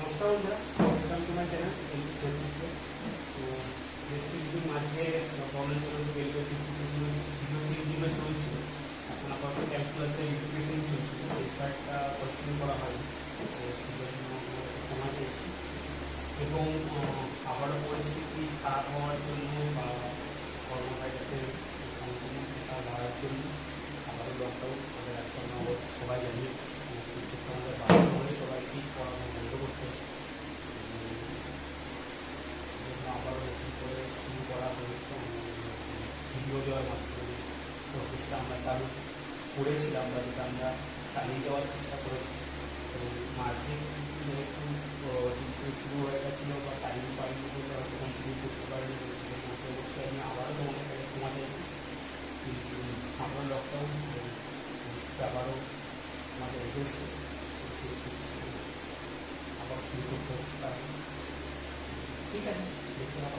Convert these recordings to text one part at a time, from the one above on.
নমস্কার বন্ধুরা, welcome to my channel. তো বেশ কিছুদিন মাঝে প্রবলেম ভিডিও সিরিজগুলো চলছিল। এখন আপাতত ক্যালকুলাসের ইন্টিগ্রেশন চলছিল, সেই পার্টটা কন্টিনিউ করা হয়। ক্ষমা পেয়েছি এবং আবারও পরিস্থিতি খারাপ হওয়ার জন্য বা করোনা ভাইরাসের সংক্রমণটা বাড়ার জন্য আবারও লকডাউন করে রাখছে। আমরা সবাই জানি আমাদের বাড়ির করে সবাইকে পড়ানো বন্ধ করতে আবারও নতুন করে শুরু করা হয়েছে। ভিডিও দেওয়ার মাধ্যমে প্রচেষ্টা আমরা চালু করেছিলাম বা যেটা আমরা চালিয়ে যাওয়ার চেষ্টা করেছি। তো মাঝে একটু শুরু হয়ে গেছিলো বা টাইম পাইনি বলে হয়তো কন্টিনিউ করতে পারিনি। অবশ্যই আমি আবারও তোমাদের কাছে ক্ষমা চাইছি, কিন্তু আবারও লকডাউন আবারও আমাদের এগেছে আবার শুরু করতে হচ্ছে। কারণ ঠিক আছে, দেখতে পাবো।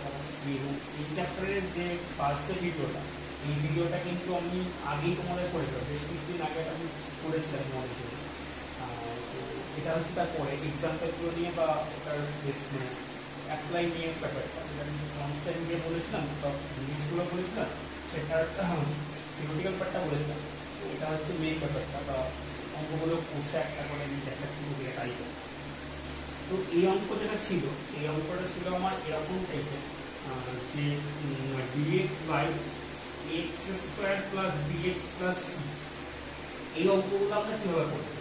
এবং এই চ্যাপ্টারের যে ফার্স্টের ভিডিওটা, এই ভিডিওটা কিন্তু আমি আগেই তোমাদের করেছিলাম, বেশ কিছুদিন আগে আমি করেছিলাম তোমাদের জন্য। তো এটা হচ্ছে তারপরে এক্সাম্পলগুলো নিয়ে বা ওটার বেশ মানে অ্যাপ্লাই নিয়ে ব্যাপারটা যেটা আমি কনস্ট্যান্ট নিয়ে বলেছিলাম বা জিনিসগুলো বলেছিলাম, সেটার থিওরিটিক্যাল পার্টটা বলেছিলাম। তো এটা হচ্ছে মেইন ব্যাপারটা বা অঙ্কগুলো কোর্সে একটা করে আমি দেখাচ্ছি টাইপের। তো এই অঙ্ক যেটা ছিল, এই অঙ্কটা ছিল আমার এরকম টাইপের যে dx by x square plus bx plus c. এই অঙ্কগুলো আমরা কীভাবে করবো?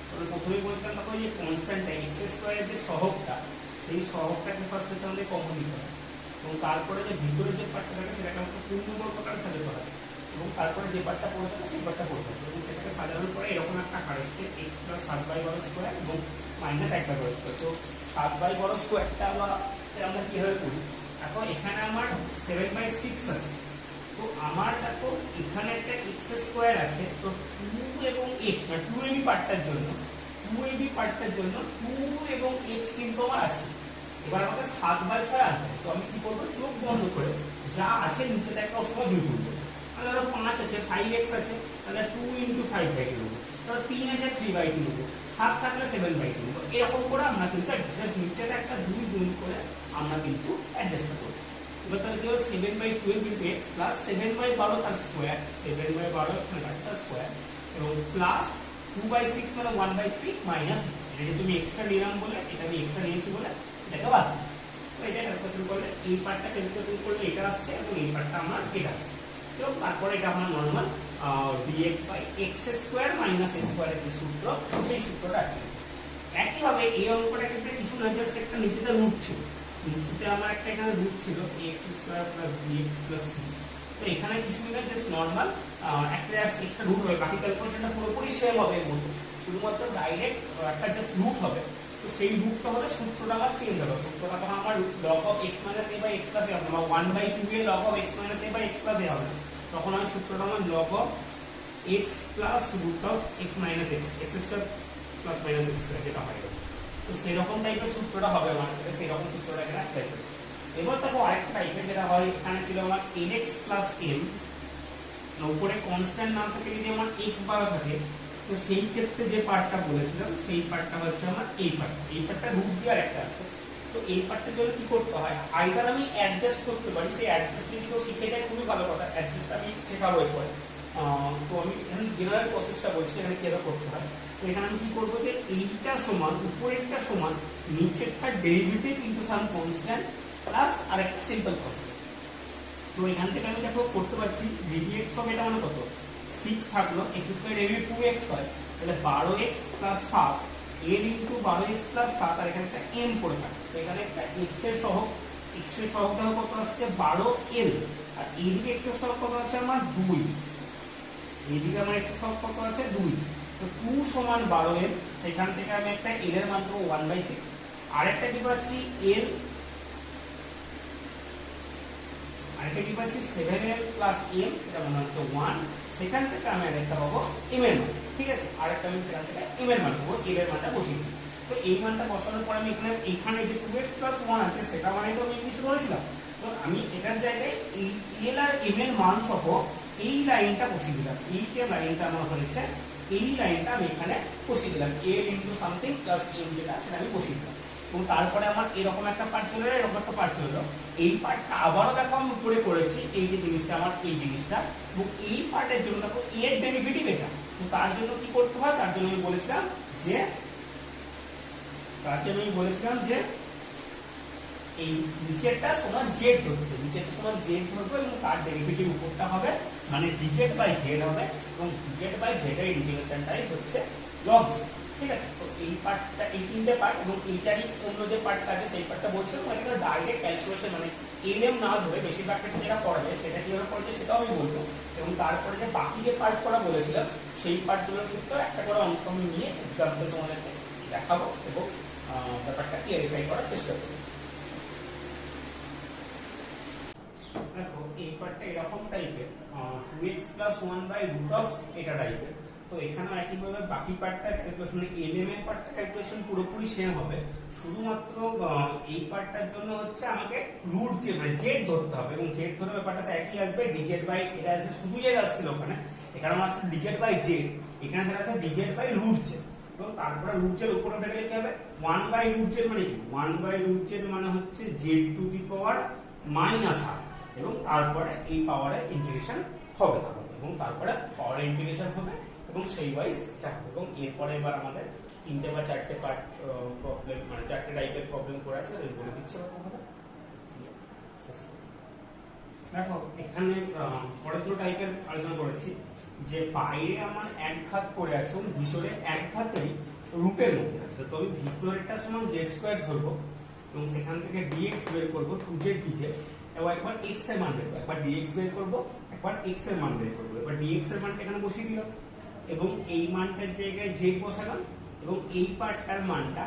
তবে প্রথমেই বলছিলাম তখন যে কনস্ট্যান্টটা এক্স স্কোয়ারের যে সহগটা, সেই সহগটাকে ফার্স্ট হচ্ছে আমাদের কমন দিতে হয় এবং তারপরে যে ভিতরে যে পার্টটা থাকে সেটাকে আমাকে পূর্ণবর্গ প্রকারে সাজাতে হয় এবং তারপরে যে পার্টটা পড়ে থাকে সেই পার্টটা পড়তে হবে এবং সেটাকে সাজানোর পরে এরকম একটা হার এসছে এক্স প্লাস 7/12 স্কোয়ার এবং মাইনাস 1/12 স্কোয়ার। তো 7/12 স্কোয়ারটা আমরা কীভাবে করি? এখন এখানে আমার 7/6 আছে। তো আমার দেখো এখানে একটা এক্স স্কোয়ার আছে, তো 2 এবং এক্স মানে 2ab পার্টটার জন্য 2ab পার্টটার জন্য 2 এবং এক্স কিন্তু আমার আছে। এবার আমাকে 7/6 আনতে হবে। তো আমি কি করবো? চোখ বন্ধ করে যা আছে নিচেতে একটা অসময় 2 করবো। তাহলে ধরো 5 আছে, 5x আছে, তাহলে 2 × 5/2 নেবো। তাহলে 3 আছে, 3/2 নেবো। 7 থাকলে 7/2 নেবো। এরকম করে আমরা কিন্তু নিচেতে একটা 2 গুণ করে আমরা কিন্তু অ্যাডজাস্ট করবো। এবার তাহলে কি হবে? 7/12 × x প্লাস 7/12 তার স্কোয়ার, 7/12 তার স্কোয়ার এবং প্লাস 2/6 মানে 1/3 মাইনাস এটা তুমি এক্সট্রা নিলাম বলে, এটা আমি এক্সট্রা নিয়েছি বলে এটাকে বাদ দিই। তো এটা ক্যালকুলেশন করলে এই পার্টটা ক্যালকুলেশন করলে এটা আসছে এবং এই পার্টটা আমার এটা আসছে এবং তারপরে এটা আমার normal dx by x square minus a স্কোয়ারের যে সূত্র, সেই সূত্রটা একইভাবে এই অঙ্কটা ক্ষেত্রে কিছু না, জাস্ট একটা নিচেতে রুট ছিল, নিচেতে আমার একটা এখানে রুট ছিল x square plus bx plus c. তো এখানে কিছু না, জাস্ট নর্মাল একটা রুট হবে, বাকি ক্যালকুলেশনটা পুরোপুরি সেম হবে এর মধ্যে, শুধুমাত্র ডাইরেক্ট একটা জাস্ট রুট হবে। তো সেই রুটটা হলে সূত্রটা আমার চেঞ্জ হবে। সূত্রটা তখন আমার log of x minus a by x plus a হবে বা 1/2 a log of x minus a by x plus a হবে। তখন আমার সূত্রটা আমার log of x plus root of x minus x, x square plus minus x square যেটা হয়। তো সেরকম টাইপের সূত্রটা হবে আমার, সেরকম সূত্রটা এখানে অ্যাপ্লাই করবে। এবার দেখো আরেকটা টাইপের যেটা হয়, এখানে ছিল আমার nx প্লাস m, উপরে কনস্ট্যান্ট না থাকে যদি আমার x বাড়া থাকে, তো সেই ক্ষেত্রে যে পার্টটা বলেছিলাম সেই পার্টটা হচ্ছে আমার এই পার্টটা রুট দিয়ে আরেকটা আছে। তো এই পার্টটার জন্য কি করতে হয়? আইদার আমি অ্যাডজাস্ট করতে পারি, সেই অ্যাডজাস্ট যদি কেউ শিখে যায় খুবই ভালো কথা, অ্যাডজাস্ট আমি শেখাবো এরপরে। তো আমি এখানে জেনারেল প্রসেসটা বলছি এখানে কীভাবে করতে হয়। তো এখানে আমি কি করবো যে এইটা সমান উপরেরটা সমান নিচেরটা ডেরিভেটিভ ইনটু সাম কনস্ট্যান্ট প্লাস আরেকটা সিম্পল কনস্ট্যান্ট। তো এখান থেকে আমি দেখো করতে পারছি dx হবে এটা মানে কত? 6 থাকলো, x স্কয়ার এর 2x হয়, তাহলে 12x plus 7 l into 12x plus 7 আর এখানে একটা m পড়ে থাকে। তো এখানে একটা x এর সহগ, x এর সহগ দেখো কত আসছে 12l, আর এইদিকে x এর সহগ কত আছে আমার 2, এইদিকে আমার x এর সহগ কত আছে 2। তো 2 সমান 12l, সেখান থেকে আমি একটা l এর মান পাবো 1/6, আরেকটা কি পাচ্ছি l, আরেকটা কি পাচ্ছি 7l প্লাস m, সেটা মানে হচ্ছে 1, সেখান থেকে আমি আরেকটা পাবো m এর মান। ঠিক আছে, আরেকটা আমি সেখান থেকে m এর মান পাবো, l এর মানটা বসিয়ে দিই। তো এই মানটা বসানোর পর আমি এখানে যে 2x প্লাস 1 আছে সেটা মানে তো আমি ইংলিশে বলেছিলাম। তো আমি এটার জায়গায় এই l আর m এর মান সহ এই লাইনটা বসিয়ে দিলাম। এই যে লাইনটা আমার হয়েছে, এই লাইনটা আমি এখানে বসিয়ে দিলাম, l into something plus m যেটা সেটা আমি বসিয়ে দিলাম। এবং তারপরে আমার এরকম একটা পার্ট চলে এলো, এরকম একটা পার্ট চলে এলো। এই পার্টটা আবারও দেখো আমি উপরে করেছি, এই যে জিনিসটা আমার এই জিনিসটা, এবং এই পার্টের জন্য দেখো এর ডেরিভেটিভ এটা। তো তার জন্য কি করতে হয়, তার জন্য আমি বলেছিলাম যে এই নিচেরটা সমান জেড ধরতে, নিচেরটা সমান জেড ধরবো এবং তার ডেরিভেটিভ উপরটা হবে মানে ডিজেড বাই জেড হবে, এবং ডিজেড বাই জেড এর ইন্টিগ্রেশনটাই হচ্ছে লগ জেড। ঠিক আছে, তো এই পার্টটা, এই তিনটে পার্ট এবং এইটারই অন্য যে পার্টটা আছে সেই পার্টটা বলছিলাম, মানে ডাইরেক্ট ক্যালকুলেশন মানে এলএম না ধরে বেশিরভাগ ক্ষেত্রে যেটা করা যায় সেটা কিভাবে করা যায় সেটাও আমি বলবো। এবং তারপরে যে বাকি যে পার্ট করা বলেছিলাম সেই পার্টগুলোর ক্ষেত্রে একটা করে অঙ্ক আমি নিয়ে এক্সাম্পল তোমাদেরকে দেখাবো এবং ব্যাপারটা ক্লিয়ারিফাই করার চেষ্টা করবো। দেখো এই পার্টটা এরকম টাইপের 2x + 1/√of এটা টাইপের। তো এখানেও একইভাবে বাকি পার্টটা ক্যালকুলেশন মানে এলএম এর পার্টটা ক্যালকুলেশন পুরোপুরি সেম হবে, শুধুমাত্র এই পার্টটার জন্য হচ্ছে আমাকে রুট যে মানে জেড ধরতে হবে, এবং জেড ধরে ব্যাপারটা একই আসবে, ডিজেড বাই এটা আসবে, শুধু জেড আসছিল ওখানে, এখানে আমার আসছে ডিজেড বাই জেড, এখানে সেটা আসবে ডিজেড বাই রুট জেড। এবং তারপরে রুট জেড উপরে উঠে গেলে কি হবে 1/√z মানে কি 1/√z মানে হচ্ছে z⁻⁻r এবং তারপরে এই পাওয়ারের ইন্টিগ্রেশন হবে তাহলে, এবং তারপরে পাওয়ারের ইন্টিগ্রেশন হবে এবং সেই ওয়াইজ এটা হবে। এবং এরপরে এবার আমাদের তিনটে বা চারটে পার্ট প্রবলেম মানে চারটে টাইপের প্রবলেম করে আছে, আমি বলে দিচ্ছি আপনাদের। দেখো এখানে পরের দুটো টাইপের আলোচনা করেছি যে বাইরে আমার এক ঘাত পড়ে আছে এবং ভিতরে এক ঘাতেরই রুটের মধ্যে আছে। তো আমি ভিতরেরটা সমান z² ধরবো এবং সেখান থেকে dx বের করবো 2z dz, এবং একবার x এর মান বের করবো, একবার dx বের করবো, একবার x এর মান বের করবো। এবার dx এর মানটা এখানে বসিয়ে দিলাম এবং এই মানটার জায়গায় z বসালাম এবং এই পার্টটার মানটা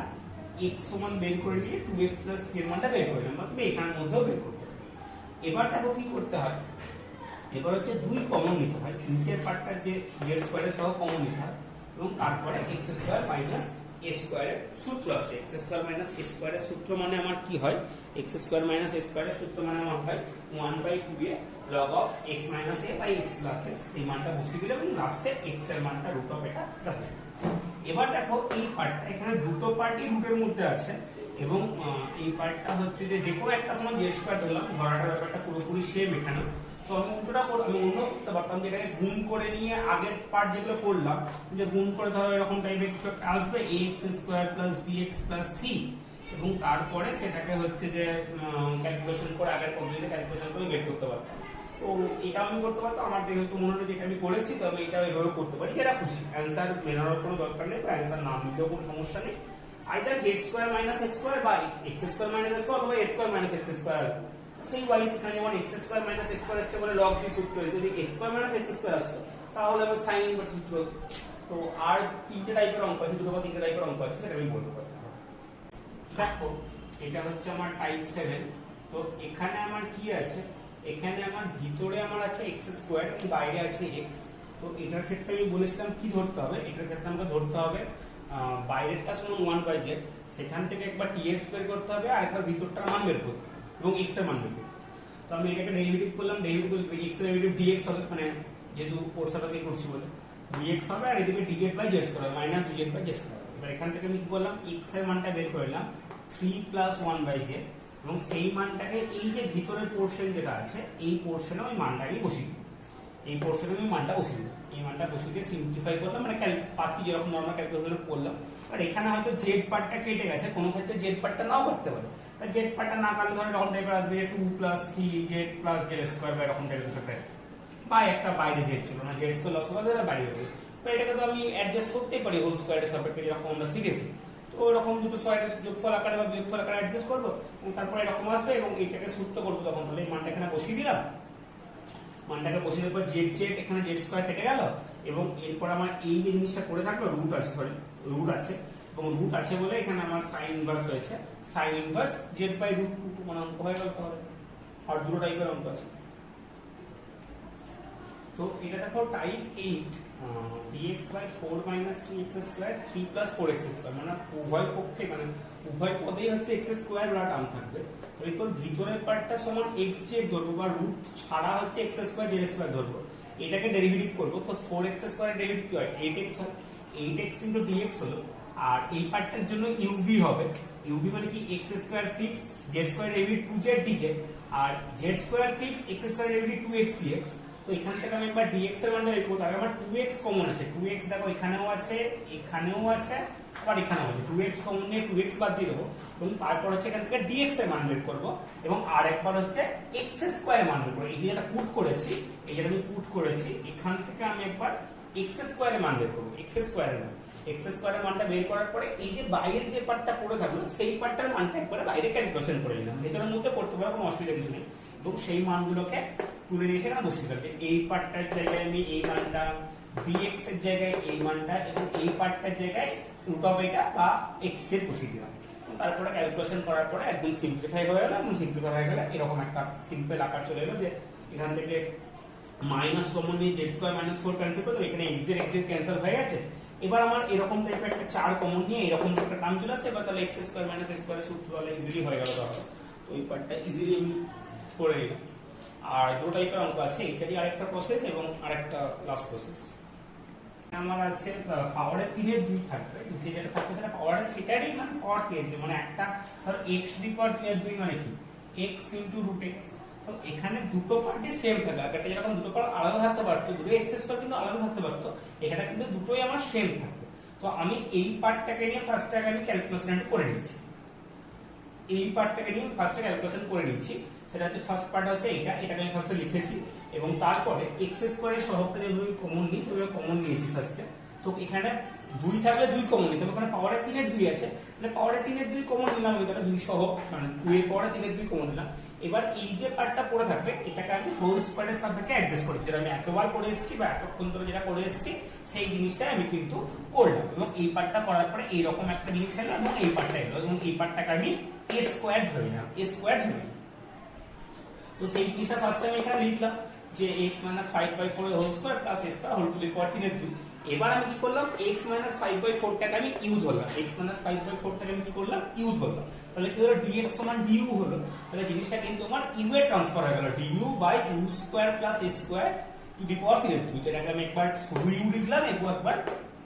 x সমান বের করে নিয়ে 2x + 3 এর মানটা বের করে নিলাম, বা তুমি এখানের মধ্যেও বের করতে পারো। এবার দেখো কি করতে হয়, এবার হচ্ছে দুই কমন নিতে হয়, নিচের পার্টটার যে z² এর সহ কমন নিতে হয় এবং তারপরে x² - a² এর সূত্র আছে। x² - a² এর সূত্র মানে আমার কি হয়, x² - a² এর সূত্র মানে আমার হয় 1/2a log of x - a x + x, এই মানটা বসিয়ে দিলে এবং লাস্টে x এর মানটা √of এটা রাখো। এবার দেখো এই পার্টটা এখানে দুটো পার্টই রুটের মধ্যে আছে এবং এই পার্টটা হচ্ছে যে কোনো একটা সময় z² ধরলাম, ধরাটার ব্যাপারটা পুরোপুরি সেম এখানে। তো আমি উল্টোটা আমি অন্য করতে পারতাম, যেটাকে গুণ করে নিয়ে আগের পার্ট যেগুলো করলাম যে গুণ করে ধরো এরকম টাইপের কিছু একটা আসবে ax² + bx + c, এবং তারপরে সেটাকে হচ্ছে যে ক্যালকুলেশন করে আগের পদ্ধতিতে ক্যালকুলেশন করে বের করতে পারতাম। তো এটা আমি করতে পারতাম, আমার যেহেতু মনে হলো যেটা আমি করেছি তো আমি এটা এভাবে করতে পারি, যেটা খুশি, অ্যান্সার মেলানোর কোনো দরকার নেই বা অ্যান্সার না মিললেও কোনো সমস্যা নেই। আইদার z² - a² বা x² - a² অথবা a² - x² আসবে। সেই ওয়াইজ এখানে যেমন x² - a² আসছে বলে log দিয়ে সূত্র হয়েছে, যদি x² - x² আসতো তাহলে আমি sin ইনভার্স সূত্র। তো আর তিনটে টাইপের অঙ্ক আছে, দুটো বা তিনটে টাইপের অঙ্ক আছে, সেটা আমি বলতে পারি। দেখো এটা হচ্ছে আমার টাইপ 7। তো এখানে আমার কি আছে, এখানে আমার ভিতরে আমার আছে x² এবং বাইরে আছে x। তো এটার ক্ষেত্রে আমি বলেছিলাম কি ধরতে হবে, এটার ক্ষেত্রে আমাকে ধরতে হবে বাইরেরটা সমান 1/z, সেখান থেকে একবার dx বের করতে হবে আর একবার ভিতরটার মান বের করতে হবে এবং x এর মান বের করতে হবে। তো আমি এটাকে ডেরিভেটিভ করলাম, ডেরিভেটিভ x এর ডেরিভেটিভ dx হবে, মানে যেহেতু ওর সাথে করছি বলে dx হবে, আর এদিকে dz/z² হবে -dz/z²। এবার এখান থেকে আমি কি করলাম, x এর মানটা বের করলাম 3 + 1/z, এবং সেই মানটাকে এই যে ভিতরের পোরশন যেটা আছে এই পোরশনে ওই মানটা আমি বসিয়ে দিই, এই পোরশনে আমি মানটা বসিয়ে দিই, এই মানটা বসিয়ে দিয়ে সিম্পলিফাই করলাম, মানে পাতি যেরকম নরমাল ক্যালকুলেশন করলাম। আর এখানে হয়তো জেড পার্টটা কেটে গেছে, কোনো ক্ষেত্রে জেড পার্টটা নাও কাটতে পারে, আর জেড পার্টটা না কাটলে ধরো এরকম টাইপের আসবে 2 + 3z + z² বা এরকম টাইপের কিছু একটা, বা একটা বাইরে জেড ছিল না, z² লস হবে যেটা বাইরে হবে। তো এটাকে তো আমি অ্যাডজাস্ট করতেই পারি হোল স্কয়ারের সাপেক্ষে, যেরকম আমরা শিখেছি। তো এরকম দুটো স্কয়ারের যোগফল আকারে বা বিয়োগফল আকারে অ্যাডজাস্ট করবো এবং তারপরে এরকম আসবে এবং এটাকে সূত্র করবো তখন। তাহলে এই মানটা এখানে বসিয়ে দিলাম, মানটাকে বসিয়ে দেওয়ার পর z এখানে z² কেটে গেল এবং এরপর আমার এই যে জিনিসটা করে থাকলো রুট আছে, রুট আছে, এবং রুট আছে বলে এখানে আমার সাইন ইনভার্স হয়েছে, সাইন ইনভার্স z/√2 মানে অঙ্ক হয়ে গেল। তাহলে আর দুটো টাইপের অঙ্ক আছে। তো এটা দেখো টাইপ 8 dx/4 - 3x², 3 + 4x², মানে উভয় পক্ষে মানে উভয় পদেই হচ্ছে x² বলা টার্ম থাকবে। তো এখন ভিতরের পার্টটা সমান xz ধরবো বা রুট ছাড়া হচ্ছে x² z² ধরবো, এটাকে ডেরিভেটিভ করব। তো 4x² এর ডেরিভেটিভ কি হয় 8x হয়, 8x * dx হলো আর এই পার্টটার জন্য ইউভি হবে। ইউভি মানে কি x square fix z square David 2z dz, আর z square fix x square David 2x dx। তো এখান থেকে আমি একবার dx এর মানটা বের করব। তাহলে আমার 2x কমন আছে, 2x দেখো এখানেও আছে, এখানেও আছে, আবার এখানেও আছে। 2x কমন নিয়ে 2x বাদ দিয়ে দেবো, এবং তারপর হচ্ছে এখান থেকে dx এর মান বের করব, এবং আরেকবার হচ্ছে x স্কয়ার এর মান বের করব। এই যে এটা পুট করেছি, এই যে আমি পুট করেছি, এখান থেকে আমি একবার x স্কয়ার এর মান বের করব, x স্কয়ার এর মান। x স্কয়ার এর মানটা বের করার পরে এই যে বাইরের যে পার্টটা পড়ে থাকলো সেই পার্টটার মানটা একবারে বাইরে ক্যালকুলেশন করে নিলাম। ভেতরের মধ্যে করতে পারবো, কোনো অসুবিধা কিছু নেই। এবং সেই মানগুলোকে তুলে নিয়ে এখানে বসিয়ে ফেলবে। এই পার্টটার জায়গায় আমি এই মানটা, dx এর জায়গায় এই মানটা, এবং এই পার্টটার জায়গায় রুট অফ এটা বা x এর বসিয়ে দিলাম। তারপরে ক্যালকুলেশন করার পরে একদম সিম্পলিফাই হয়ে গেল, এবং সিম্পলিফাই হয়ে গেলে এরকম একটা সিম্পল আকার চলে এলো যে এখান থেকে মাইনাস কমন নিয়ে জেড স্কয়ার মাইনাস 4 ক্যান্সেল করতে এখানে x এর ক্যান্সেল হয়ে গেছে। এবার আমার এরকম টাইপের একটা 4 কমন নিয়ে এরকম একটা টার্ম চলে আসছে। এবার তাহলে x square minus a square সূত্র হলে ইজিলি হয়ে গেল। তাহলে তো এই পার্টটা ইজিলি আমি করে নিলাম। আর দুটো টাইপের অঙ্ক আছে, এটারই আরেকটা প্রসেস এবং আরেকটা লাস্ট প্রসেস। আমার আছে পাওয়ারের 3 এর 2 থাকবে, যে যেটা থাকবে সেটা পাওয়ারের সেটারই মানে পাওয়ার 3 এর, মানে একটা ধর x টু দি পাওয়ার 3 এর 2 মানে কি x √x। তো এখানে দুটো পার্টই সেম থাকে। আগেটা যেরকম দুটো পার্ট আলাদা থাকতে পারতো, দুটো x স্কয়ার কিন্তু আলাদা থাকতে পারতো, এখানে কিন্তু দুটোই আমার সেম থাকবে। তো আমি এই পার্টটাকে নিয়ে ফার্স্ট আগে আমি ক্যালকুলেশন করে নিয়েছি, এই পার্টটাকে নিয়ে ফার্স্টে ক্যালকুলেশন করে নিয়েছি। সেটা হচ্ছে ফার্স্ট পার্ট হচ্ছে এটা, এটাকে আমি ফার্স্টে লিখেছি, এবং তারপরে x স্কয়ারের সহগটা যেভাবে কমন নিই সেভাবে কমন নিয়েছি ফার্স্টে। তো এখানে 2 থাকলে 2 কমন নিতে হবে, কারণ পাওয়ারের 3 এর 2 আছে, মানে পাওয়ারের 3 এর 2 কমন নিলাম, এটা 2 সহগ মানে 2 এর পাওয়ারে 3 এর 2 কমন নিলাম। এবার এই যে পার্টটা পড়ে থাকবে এটাকে আমি হোল স্কয়ারের সাপেক্ষে অ্যাডজাস্ট করি, যেটা আমি এতবার করে এসেছি বা এতক্ষণ ধরে যেটা করে এসেছি সেই জিনিসটা আমি কিন্তু করলাম। এবং এই পার্টটা করার পরে এইরকম একটা জিনিস এলো, এবং এই পার্টটা এলো, এবং এই পার্টটাকে আমি a স্কয়ার ধরে নিলাম, a স্কয়ার ধরে নিলাম। তো সেই জিনিসটা ফার্স্ট আমি এখানে লিখলাম যে x 5/4 whole square plus a square whole to the power 3 এর 2। এবার আমি কি করলাম, x 5/4 টাকে আমি ইউজ হলাম, x 5/4 টাকে আমি কি করলাম ইউজ হলাম। তাহলে কি হলো, dx সমান du হলো। তাহলে জিনিসটা কিন্তু আমার u এ ট্রান্সফার হয়ে গেল, du by u square plus a square to the power 3 এর 2। যেটাকে আমি একবার শুধু u লিখলাম এবং একবার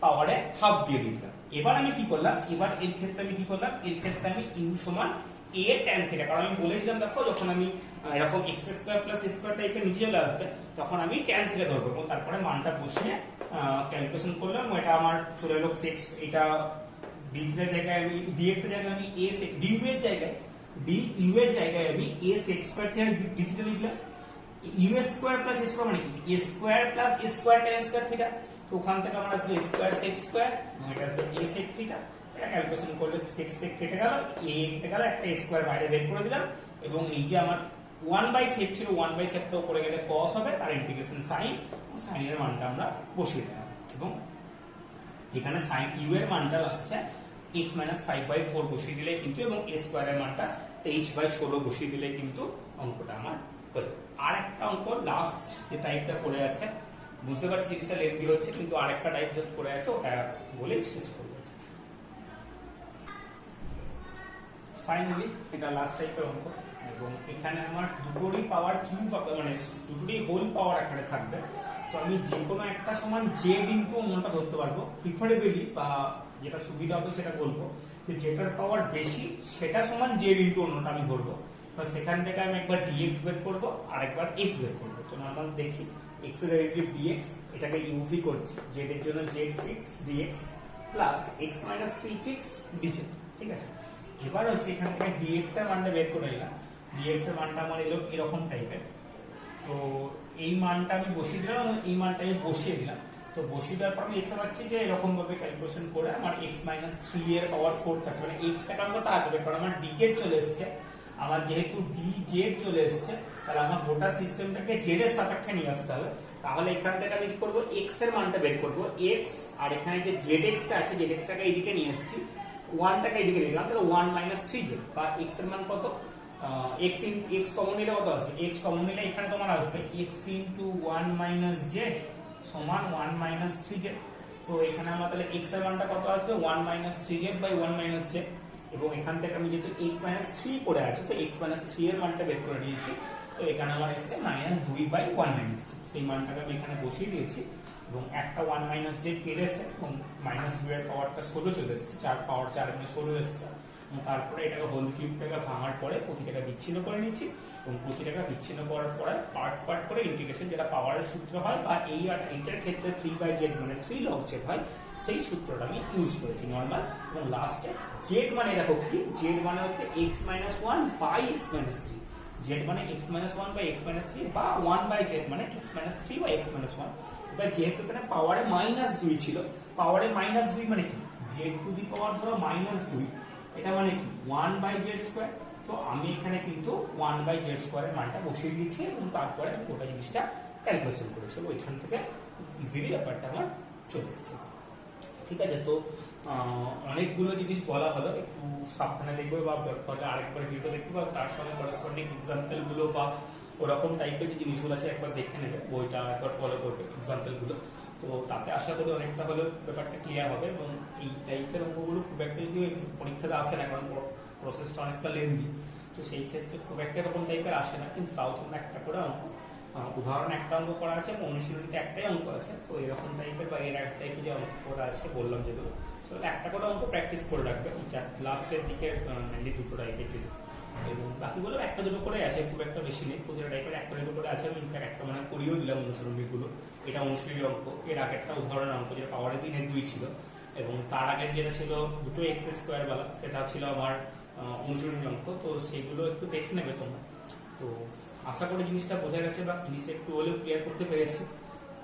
পাওয়ারে হাফ দিয়ে দিলাম। এবার আমি কি করলাম, এবার এর ক্ষেত্রে আমি কি করলাম, এর ক্ষেত্রে আমি u সমান a tan থিটা, কারণ আমি বলেছিলাম দেখো যখন আমি এরকম x square plus a square টাইপের নিচে চলে আসবে তখন আমি tan থিটা ধরবো, এবং তারপরে মানটা বসিয়ে ক্যালকুলেশন করলাম। এটা আমার চলে এলো সেক্স, এটা d থিটার জায়গায় আমি dx এর জায়গায় আমি a du এর জায়গায় du এর জায়গায় আমি a sec square theta d theta লিখলাম। u square plus a square মানে কি a square plus a square tan square theta. তো ওখান থেকে আমার আসবে a স্কয়ার sec স্কয়ার, এটা আসবে a sec থিটা। এটা ক্যালকুলেশন করলে sec sec কেটে গেল, a কেটে গেল, একটা স্কয়ার বাইরে বের করে দিলাম, এবং এই যে আমার 1/sec ছিল 1/sec টা উপরে গেলে cos হবে, তার ইন্টিগ্রেশন sin, sin এর মানটা আমরা বসিয়ে দিলাম। এবং এখানে sin u এর মানটা আসছে x 5/4 বসিয়ে দিলে কিন্তু, এবং a স্কয়ার এর মানটা 23/16 বসিয়ে দিলে কিন্তু অঙ্কটা আমার হলো। আর একটা অঙ্ক লাস্ট যে টাইপটা পড়ে আছে, বুঝতে পারছি জিনিসটা লেন্দি হচ্ছে, কিন্তু আরেকটা টাইপ জাস্ট পড়ে আছে, ওটা বলেই শেষ করব। ফাইনালি এটা লাস্ট টাইপের অঙ্ক, এবং এখানে আমার দুটোরই পাওয়ার কিউব মানে দুটোরই হোল পাওয়ার আকারে থাকবে। তো আমি যে কোনো একটা সমান জেড ইনটু অন্যটা ধরতে পারবো, প্রিফারেবলি বা যেটা সুবিধা হবে সেটা বলবো যে যেটার পাওয়ার বেশি সেটা সমান জেড ইনটু অন্যটা আমি ধরবো। তো সেখান থেকে আমি একবার dx বের করবো আর একবার x বের করবো। তো নরমাল দেখি x এর ডেরিভেটিভ dx, এটাকে ইউভি করছি, z এর জন্য z fix dx plus x - 3 fix dz, ঠিক আছে। এবার হচ্ছে এখান থেকে dx এর মানটা বের করে নিলাম, dx এর মানটা আমার এলো এরকম টাইপের। তো এই মানটা আমি বসিয়ে দিলাম, এবং এই মানটা আমি বসিয়ে দিলাম। তো বসিয়ে দেওয়ার পর আমি দেখতে পাচ্ছি যে এরকম ভাবে ক্যালকুলেশন করে আমার x - 3 এর পাওয়ার 4 থাকবে, মানে x টাকে আমাকে তাড়াতাড়ি, কারণ আমার dz চলে এসেছে, আমার যেহেতু dz চলে এসেছে তাহলে আমার গোটা সিস্টেমটাকে z এর সাপেক্ষে নিয়ে আসতে হবে। তাহলে এখান থেকে আমি কি করব, x এর মানটা বের করব, x আর এখানে যে zx টা আছে zx টাকে এইদিকে নিয়ে এসেছি, 1 টাকে এইদিকে নিলাম, তাহলে 1 - 3z বা x এর মান কত, x কমন নিলে কত আসবে, x কমন নিলে এখানে তোমার আসবে x * 1 - z সমান 1 - 3z। তো এখানে আমার তাহলে x এর মানটা কত আসবে, 1 - 3z বাই 1 - z। এবং এখান থেকে আমি যেহেতু x - 3 পড়ে আছে, তো x - 3 এর মানটা বের করে নিয়েছি। তো এখানে আমার এসেছে -2/1 - 6, সেই মানটাকে আমি এখানে বসিয়ে দিয়েছি। এবং একটা 1 মাইনাস জেড কেটেছে এবং মাইনাস 2 এর পাওয়ারটা 16 চলে এসেছে, 4 পাওয়ার 4 এমনি 16 এসেছে। এবং তারপরে এটাকে হোল কিউবটাকে ভাঙার পরে প্রতিটাকে বিচ্ছিন্ন করে নিচ্ছি এবং প্রতিটাকে বিচ্ছিন্ন করার পরে পার্ট করে ইন্টিগ্রেশন, যেটা পাওয়ারের সূত্র হয় বা এইটার ক্ষেত্রে 3/z মানে 3 log z হয়, সেই সূত্রটা আমি ইউজ করেছি নর্মাল। এবং লাস্টে জেড মানে দেখো কি, জেড মানে হচ্ছে x - 1 বাই x - 3, জেড মানে x - 1 বাই x - 3 বা 1/z মানে x - 3 বাই x - 1। এবার যেহেতু এখানে পাওয়ারে -2 ছিল, পাওয়ারে -2 মানে কি, z টু দি পাওয়ার ধরো -2, এটা মানে কি 1/z²। তো আমি এখানে কিন্তু 1/z² এর মানটা বসিয়ে দিয়েছি এবং তারপরে আমি গোটা জিনিসটা ক্যালকুলেশন করেছি, ওইখান থেকে ইজিলি ব্যাপারটা আমার চলে এসেছে। ঠিক আছে, তো অনেকগুলো জিনিস বলা হলো, একটু সাবধানে দেখবে বা দরকার হলে আরেকবার ভিডিও দেখবে বা তার সঙ্গে করেসপন্ডিং এক্সাম্পলগুলো বা ওরকম টাইপের যে জিনিসগুলো আছে একবার দেখে নেবে, বইটা একবার ফলো করবে এক্সাম্পলগুলো। তো তাতে আশা করি অনেকটা হলেও ব্যাপারটা ক্লিয়ার হবে। এবং এই টাইপের অঙ্কগুলো খুব একটা যদিও পরীক্ষাতে আসে না, কারণ প্রসেসটা অনেকটা লেন্দি, তো সেই ক্ষেত্রে খুব একটা এরকম টাইপের আসে না, কিন্তু তাও তোমরা একটা করে অঙ্ক, উদাহরণ একটা অঙ্ক করা আছে এবং অনুশীলনীতে একটাই অঙ্ক আছে, তো এরকম টাইপের বা এর এক টাইপের যে অঙ্ক করা আছে বললাম যেগুলো, সেগুলো একটা করে অঙ্ক প্র্যাকটিস করে রাখবে লাস্টের দিকে, মেনলি দুটো টাইপের যে, এবং বাকিগুলো একটা দুটো করে আছে, খুব একটা বেশি নেই, প্রতিটা টাইপের একটা দুটো করে আছে। আমি ইনফ্যাক্ট একটা মানে করিয়েও দিলাম অনুশীলনীগুলো, এটা অনুশীলনী অঙ্ক, এর আগেরটা উদাহরণ অঙ্ক যেটা পাওয়ারে 3/2 ছিল, এবং তার আগের যেটা ছিল দুটো x² वाला, সেটা ছিল আমার অনুশীলনী অঙ্ক। তো সেগুলো একটু দেখে নেবে তোমরা। তো আশা করি জিনিসটা বোঝা গেছে বা জিনিসটা একটু হলেও ক্লিয়ার করতে পেরেছি।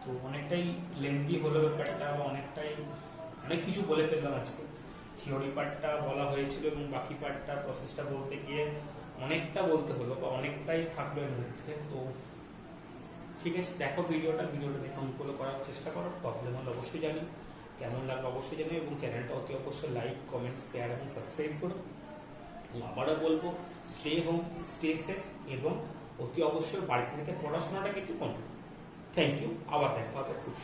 তো অনেকটাই লেন্দি হলো ব্যাপারটা, বা অনেক কিছু বলে ফেললাম আজকে। থিওরি পার্টটা বলা হয়েছিল এবং বাকি পার্টটা প্রসেসটা বলতে গিয়ে অনেকটা বলতে হলো বা অনেকটাই থাকবে এর মধ্যে। তো ঠিক আছে, দেখো ভিডিওটা দেখে অঙ্কগুলো করার চেষ্টা করো, প্রবলেম হলে অবশ্যই জানি, কেমন লাগবে অবশ্যই জানি, এবং চ্যানেলটা অতি অবশ্যই লাইক, কমেন্ট, শেয়ার এবং সাবস্ক্রাইব করো। আবারও বলবো, স্টে হোম, স্টে সেফ, এবং অতি অবশ্যই বাড়িতে থেকে পড়াশোনাটা কিন্তু কন্টিনিউ। থ্যাংক ইউ, আবার দেখা হবে খুব